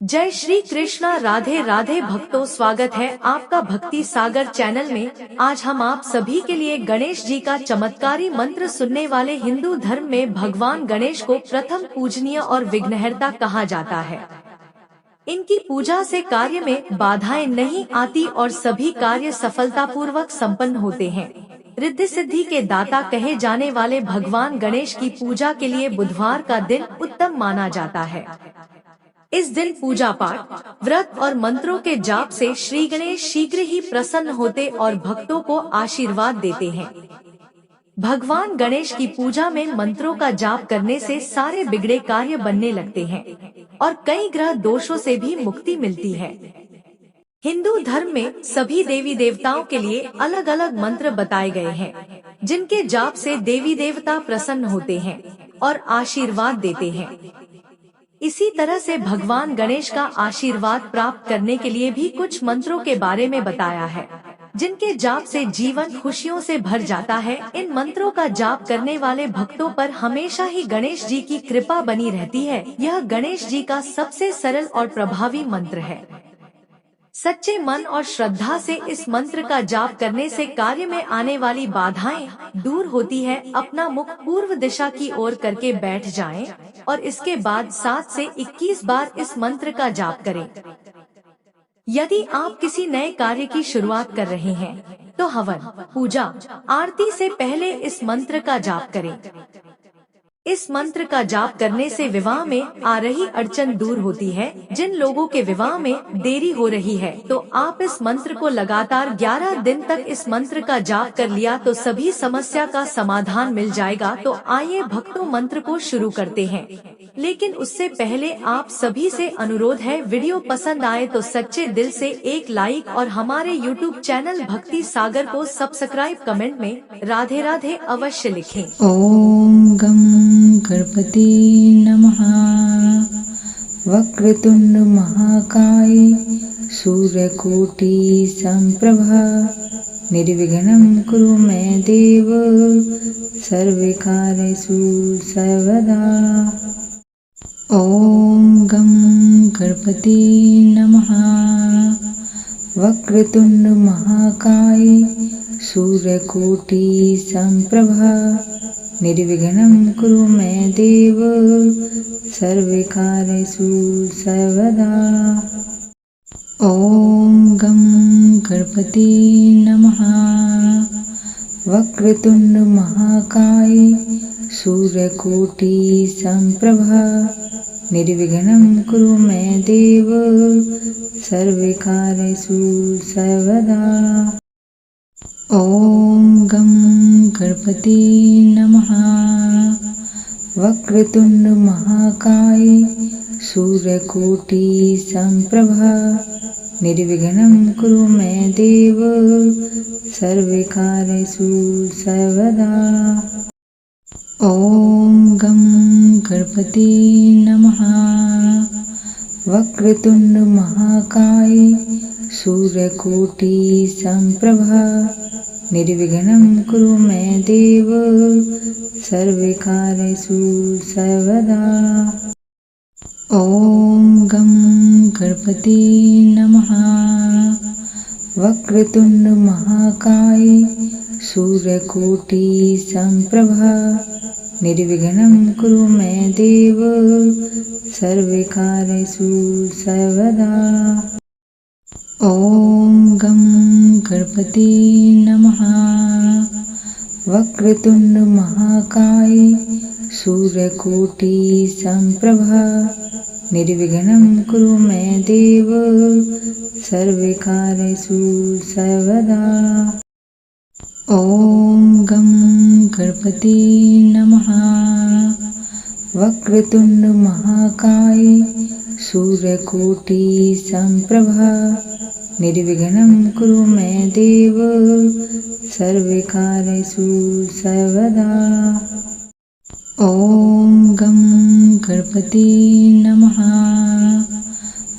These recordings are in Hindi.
जय श्री कृष्णा। राधे राधे भक्तों, स्वागत है आपका भक्ति सागर चैनल में। आज हम आप सभी के लिए गणेश जी का चमत्कारी मंत्र सुनने वाले। हिंदू धर्म में भगवान गणेश को प्रथम पूजनीय और विघ्नहर्ता कहा जाता है। इनकी पूजा से कार्य में बाधाएं नहीं आती और सभी कार्य सफलतापूर्वक संपन्न होते हैं। रिद्धि सिद्धि के दाता कहे जाने वाले भगवान गणेश की पूजा के लिए बुधवार का दिन उत्तम माना जाता है। इस दिन पूजा पाठ, व्रत और मंत्रों के जाप से श्री गणेश शीघ्र ही प्रसन्न होते और भक्तों को आशीर्वाद देते हैं। भगवान गणेश की पूजा में मंत्रों का जाप करने से सारे बिगड़े कार्य बनने लगते हैं और कई ग्रह दोषों से भी मुक्ति मिलती है। हिंदू धर्म में सभी देवी देवताओं के लिए अलग अलग मंत्र बताए गए हैं, जिनके जाप से देवी देवता प्रसन्न होते हैं और आशीर्वाद देते हैं। इसी तरह से भगवान गणेश का आशीर्वाद प्राप्त करने के लिए भी कुछ मंत्रों के बारे में बताया है, जिनके जाप से जीवन खुशियों से भर जाता है। इन मंत्रों का जाप करने वाले भक्तों पर हमेशा ही गणेश जी की कृपा बनी रहती है। यह गणेश जी का सबसे सरल और प्रभावी मंत्र है। सच्चे मन और श्रद्धा से इस मंत्र का जाप करने से कार्य में आने वाली बाधाएं दूर होती है। अपना मुख पूर्व दिशा की ओर करके बैठ जाएं और इसके बाद 7 से 21 बार इस मंत्र का जाप करें। यदि आप किसी नए कार्य की शुरुआत कर रहे हैं तो हवन, पूजा, आरती से पहले इस मंत्र का जाप करें। इस मंत्र का जाप करने से विवाह में आ रही अड़चन दूर होती है। जिन लोगों के विवाह में देरी हो रही है तो आप इस मंत्र को लगातार 11 दिन तक इस मंत्र का जाप कर लिया तो सभी समस्या का समाधान मिल जाएगा। तो आइए भक्तों, मंत्र को शुरू करते हैं, लेकिन उससे पहले आप सभी से अनुरोध है, वीडियो पसंद आए तो सच्चे दिल से एक लाइक और हमारे YouTube चैनल भक्ति सागर को सब्सक्राइब, कमेंट में राधे राधे अवश्य लिखें। ओम गम गणपति नमः। वक्रतुंड महाकाय सूर्यकोटि संप्रभा निर्विघ्नं कुरु मे देव सर्वकार्येषु सर्वदा। ओम गम गणपति नमः। वक्रतुंड महाकाय सूर्यकोटि संप्रभा निर्विघ्नं कुरु मे देव सर्वकार्येषु सर्वदा। ओम गम गणपति नमः। वक्रतुंड महाकाय सूर्यकोटि संप्रभा निर्विघ्नं कुरु मे देव सर्वकार्येषु सर्वदा। ओम गम गणपति नमः। वक्रतुंड महाकाय सूर्यकोटि संप्रभा निर्विघ्नं कुरु मे देव सर्वकार्येषु सर्वदा। ओम गम गणपति नमः। वक्रतुंड महाकाय सूर्यकोटि संप्रभा निर्विघ्नं कुरु मे देव सर्वकार्येषु सर्वदा। ओम गम गणपति नमः। वक्रतुंड महाकाय सूर्यकोटि संप्रभा निर्विघ्नं कुरु मे देव सर्वकार्येषु सर्वदा। ओम गम गणपति नमः। वक्रतुंड महाकाय सूर्यकोटि संप्रभा निर्विघ्नं कुरु मे देव सर्वकार्येषु सर्वदा। ओम गम गणपति नमः। वक्रतुंड महाकाय सूर्यकोटि संप्रभा निर्विघ्नं कुरु मे देव सर्वकार्येषु सर्वदा। ओम गम गणपति नमः।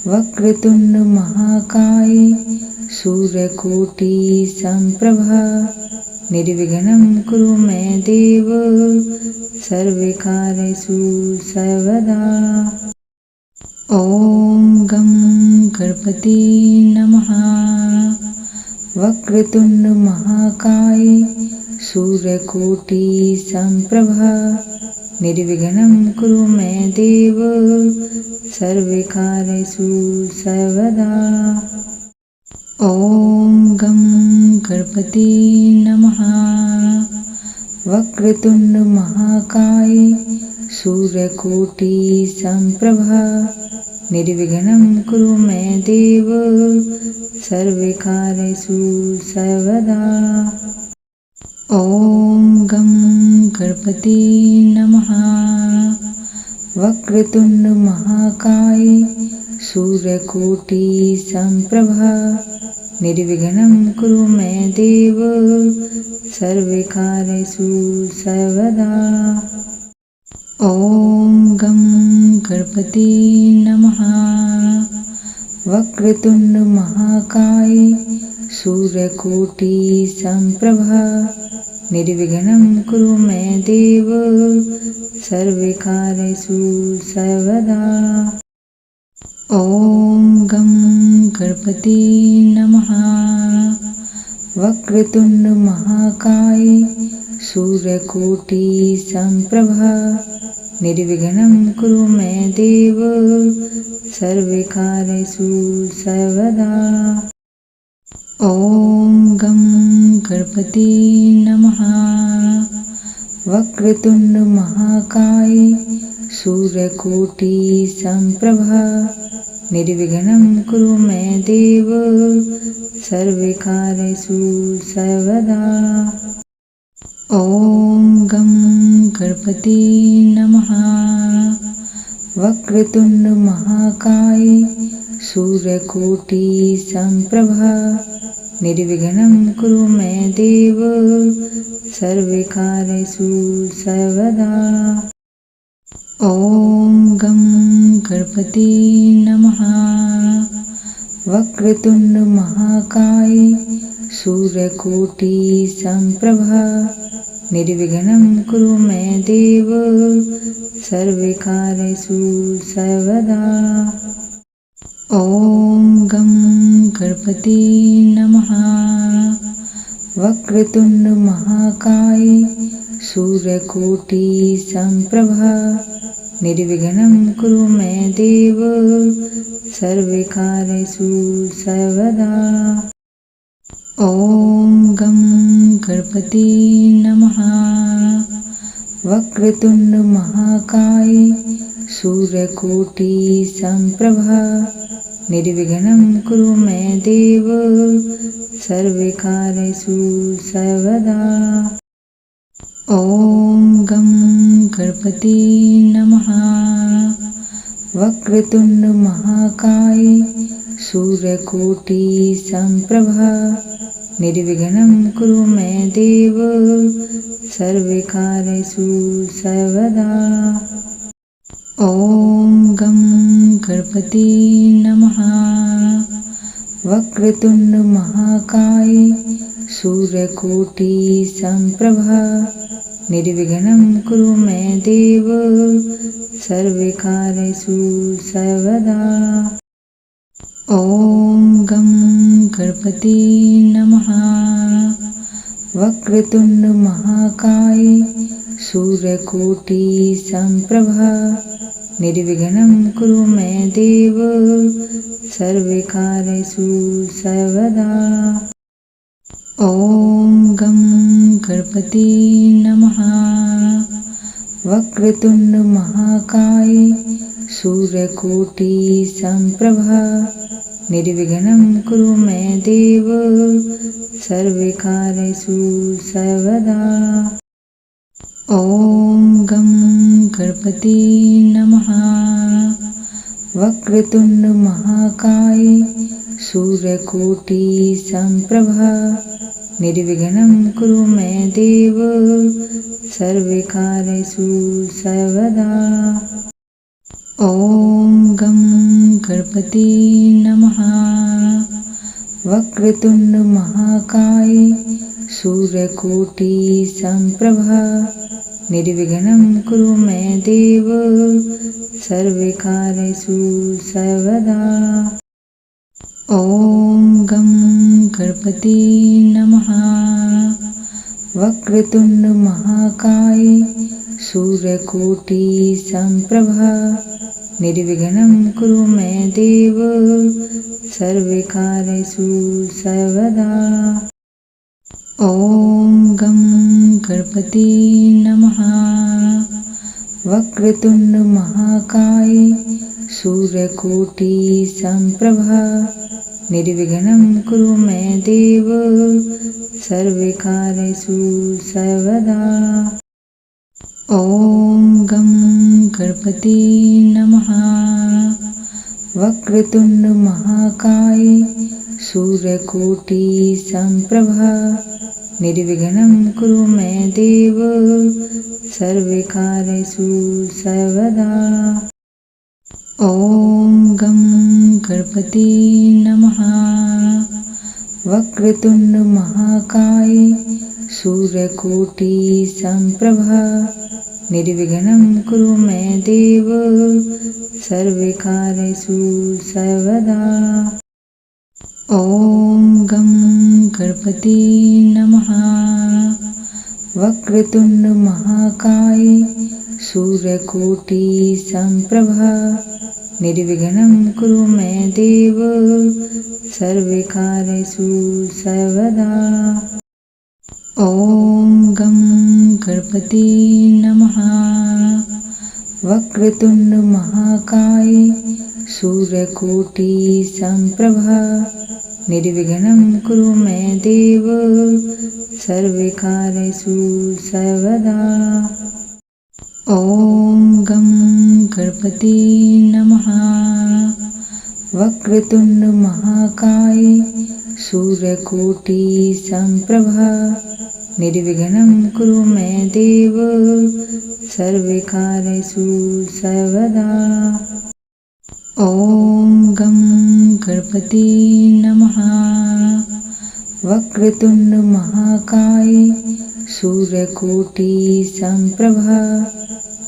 वक्रतुंड महाकाय सूर्यकोटि संप्रभा निर्विघ्नं कुरु मे देव सर्वकार्येषु सर्वदा। ॐ गं गणपते नमः। वक्रतुंड महाकाय सूर्यकोटि संप्रभा निर्विघ्नं कुरु मे देव सर्वकार्येषु सर्वदा। ॐ गं गणपते नमः। वक्रतुंड महाकाय सूर्यकोटि संप्रभा निर्विघ्नं कुरु मे देव सर्वकार्येषु सर्वदा। ॐ गं गणपते नमः। वक्रतुंड महाकाय सूर्यकोटि संप्रभा निर्विघ्नं कुरु मे देव सर्वकार्येषु सर्वदा। ॐ गं गणपते नमः। वक्रतुंड महाकाय सूर्यकोटि संप्रभा निर्विघ्नं कुरु मे देव सर्वकार्येषु सर्वदा। ॐ गं गणपते नमः। वक्रतुंड महाकाय सूर्यकोटि संप्रभा निर्विघ्नं कुरु मे देव सर्वकार्येषु सर्वदा। ॐ गं गणपते नमः। वक्रतुंड महाकाय सूर्यकोटि संप्रभा निर्विघ्नं कुरु मे देव सर्वकार्येषु सर्वदा। ॐ गं गणपते नमः। वक्रतुंड महाकाय सूर्यकोटि संप्रभा निर्विघ्नं कुरु मे देव सर्वकार्येषु सर्वदा। ॐ गं गणपते नमः। वक्रतुंड महाकाय सूर्यकोटि संप्रभा निर्विघ्नं कुरु मे देव सर्वकार्येषु सर्वदा। ॐ गं गणपते नमः। वक्रतुंड महाकाय सूर्यकोटि संप्रभा निर्विघ्नं कुरु मे देव सर्वकार्येषु सर्वदा। ॐ गं गणपते नमः। वक्रतुंड महाकाय सूर्यकोटि संप्रभा निर्विघ्नं कुरु मे देव सर्वकार्येषु सर्वदा। ॐ गं गणपते नमः। वक्रतुंड महाकाय सूर्यकोटि संप्रभा निर्विघ्नं कुरु मे देव सर्वकार्येषु सर्वदा। ॐ गं गणपते नमः। वक्रतुंड महाकाय सूर्यकोटि संप्रभा निर्विघ्नं कुरु मे देव सर्वकार्येषु सर्वदा। ॐ गं गणपते नमः। वक्रतुंड महाकाय सूर्यकोटि संप्रभा निर्विघ्नं कुरु मे देव सर्वकार्येषु सर्वदा। ॐ गं गणपते नमः। वक्रतुंड महाकाय सूर्यकोटि संप्रभा निर्विघ्नं कुरु मे देव सर्वकार्येषु सर्वदा। ॐ गं गणपते नमः। वक्रतुंड महाकाय सूर्यकोटि संप्रभा निर्विघ्नं कुरु मे देव सर्वकार्येषु सर्वदा। ॐ गं गणपते नमः। वक्रतुंड महाकाय सूर्यकोटि संप्रभा निर्विघ्नं कुरु मे देव सर्वकार्येषु सर्वदा। ओम गं गणपति नमः। वक्रतुंड महाकाय सूर्यकोटि संप्रभा निर्विघ्नं कुरु मे देव सर्वकार्येषु सर्वदा। ओम गं गणपति नमः। वक्रतुंड महाकाय सूर्यकोटि संप्रभा निर्विघ्नं कुरु मे देव सर्वकार्येषु सर्वदा। ओम गं गणपति नमः। वक्रतुंड महाकाय सूर्यकोटि संप्रभा निर्विघ्नं कुरु मे देव सर्वकार्येषु सर्वदा। ओम गं गणपति नमः। वक्रतुंड महाकाय सूर्यकोटि संप्रभा निर्विघ्नं कुरु मे देव सर्वकार्येषु सर्वदा। ओम गं गणपति नमः। वक्रतुंड महाकाय सूर्यकोटि संप्रभा निर्विघ्नं कुरु मे देव सर्वकार्येषु सर्वदा। ओम गं गणपति नमः। वक्रतुंड महाकाय सूर्यकोटि संप्रभा निर्विघ्नं कुरु मे देव सर्वकार्येषु सर्वदा। ओम गं गणपति नमः। वक्रतुंड महाकाय सूर्यकोटि संप्रभा निर्विघ्नं कुरु मे देव सर्वकार्येषु सर्वदा। ओम गं गणपति नमः। वक्रतुंड महाकाय सूर्यकोटि संप्रभा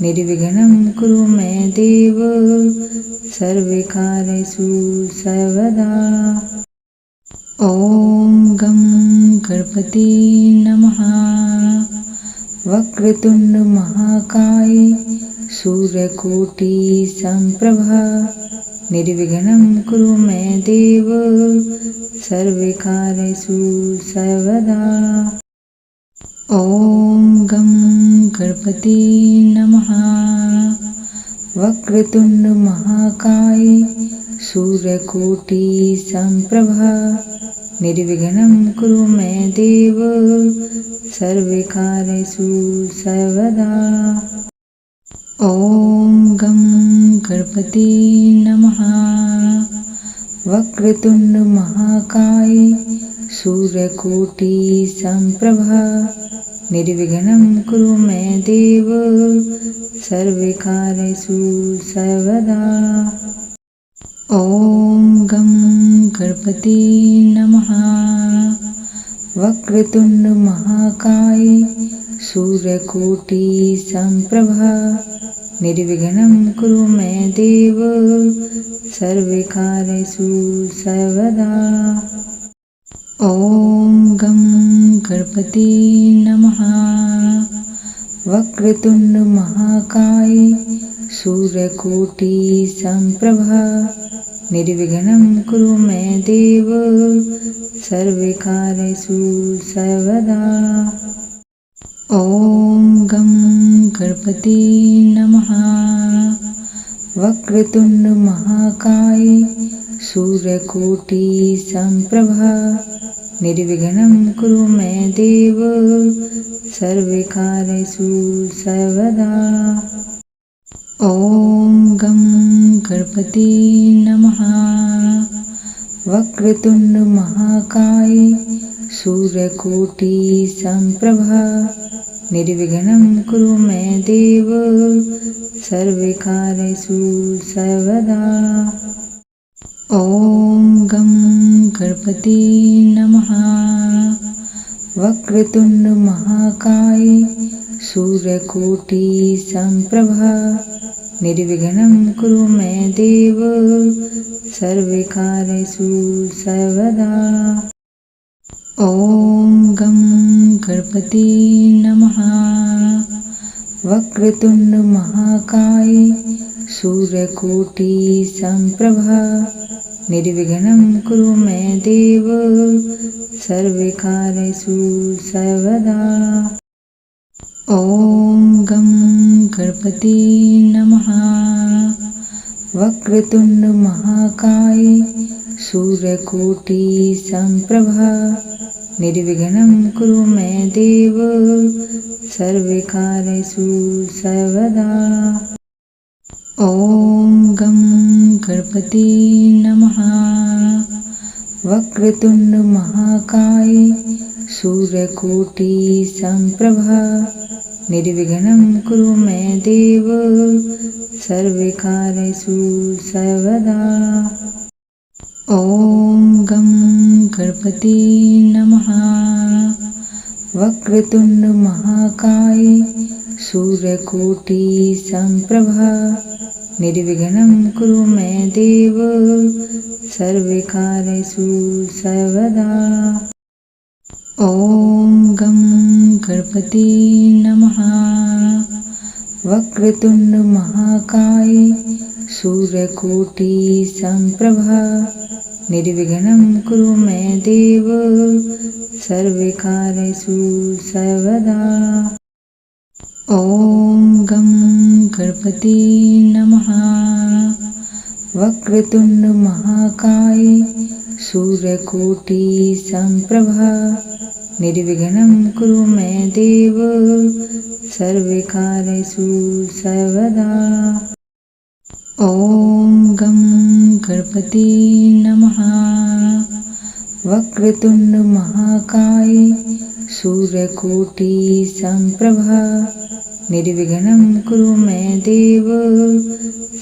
निर्विघ्नं कुरु मे देव सर्वकार्येषु सर्वदा। ओम गं गणपति नमः। वक्रतुंड महाकाय सूर्यकोटि संप्रभा निर्विघ्नं कुरु मे देव सर्वकार्येषु सर्वदा। ओम गं गणपति नमः। वक्रतुंड महाकाय सूर्यकोटि संप्रभा निर्विघ्नं कुरु मे देव सर्वकार्येषु सर्वदा। ओम गं गणपति नमः। वक्रतुंड महाकाय सूर्यकोटि संप्रभा निर्विघ्नं कुरु मे देव सर्वकार्येषु सर्वदा। ओम गं गणपति नमः। वक्रतुंड महाकाय सूर्यकोटि संप्रभा निर्विघ्नं कुरु मे देव सर्वकार्येषु सर्वदा। ओम गं गणपति नमः। वक्रतुंड महाकाय सूर्यकोटि संप्रभा निर्विघ्नं कुरु मे देव सर्वकार्येषु सर्वदा। ओम गं गणपति नमः। वक्रतुंड महाकाय सूर्यकोटि संप्रभा निर्विघ्नं कुरु मे देव सर्वकार्येषु सर्वदा। ओम गं गणपति नमः। वक्रतुंड महाकाय सूर्यकोटि संप्रभा निर्विघ्नं कुरु मे देव सर्वकार्येषु सर्वदा। ॐ गं गणपते नमः। वक्रतुंड महाकाय सूर्यकोटि संप्रभा निर्विघ्नं कुरु मे देव सर्वकार्येषु सर्वदा। ॐ गं गणपते नमः। वक्रतुंड महाकाय सूर्यकोटि संप्रभा निर्विघ्नं कुरु मे देव सर्वकार्येषु सर्वदा। ॐ गं गणपते नमः। वक्रतुंड महाकाय सूर्यकोटि संप्रभा निर्विघ्नं कुरु मे देव सर्वकार्येषु सर्वदा। ॐ गं गणपते नमः। वक्रतुंड महाकाय सूर्यकोटि संप्रभा निर्विघ्नं कुरु मे देव सर्वकार्येषु सर्वदा। ॐ गं गणपते नमः। वक्रतुंड महाकाय सूर्यकोटि संप्रभा निर्विघ्नं कुरु मे देव सर्वकार्येषु सर्वदा। ॐ गं गणपते नमः। वक्रतुंड महाकाय सूर्यकोटि संप्रभा निर्विघ्नं कुरु मे देव सर्वकार्येषु सर्वदा। ॐ गं गणपते नमः। वक्रतुंड महाकाय सूर्यकोटि संप्रभा निर्विघ्नं कुरु मे देव सर्वकार्येषु सर्वदा। ॐ गं गणपते नमः। वक्रतुंड महाकाय सूर्यकोटि संप्रभा निर्विघ्नं कुरु मे देव सर्वकार्येषु सर्वदा। ॐ गं गणपते नमः। वक्रतुंड महाकाय सूर्यकोटि संप्रभा निर्विघ्नं कुरु मे देव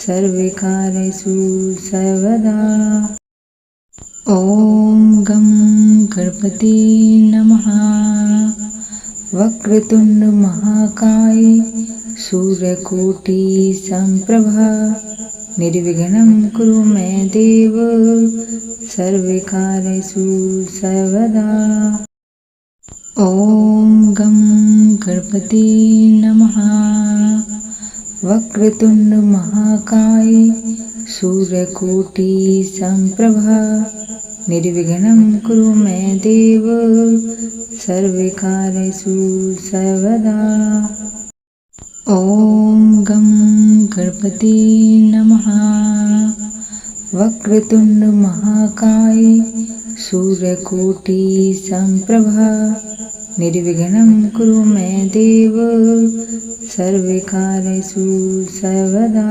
सर्वकार्येषु सर्वदा। ॐ गं गणपते नमः। वक्रतुंड महाकाय सूर्यकोटि संप्रभा निर्विघ्नं कुरु मे देव सर्वकार्येषु सर्वदा। ॐ गं गणपते नमः। वक्रतुंड महाकाय सूर्यकोटि संप्रभा निर्विघ्नं कुरु मे देव सर्वकार्येषु सर्वदा। ॐ गं गणपते नमः। वक्रतुंड महाकाय सूर्यकोटि संप्रभा निर्विघ्नं कुरु मे देव सर्वकार्येषु सर्वदा। ॐ गं गणपते नमः। वक्रतुंड महाकाय सूर्यकोटि संप्रभा निर्विघ्नं कुरु मे देव सर्वकार्येषु सर्वदा।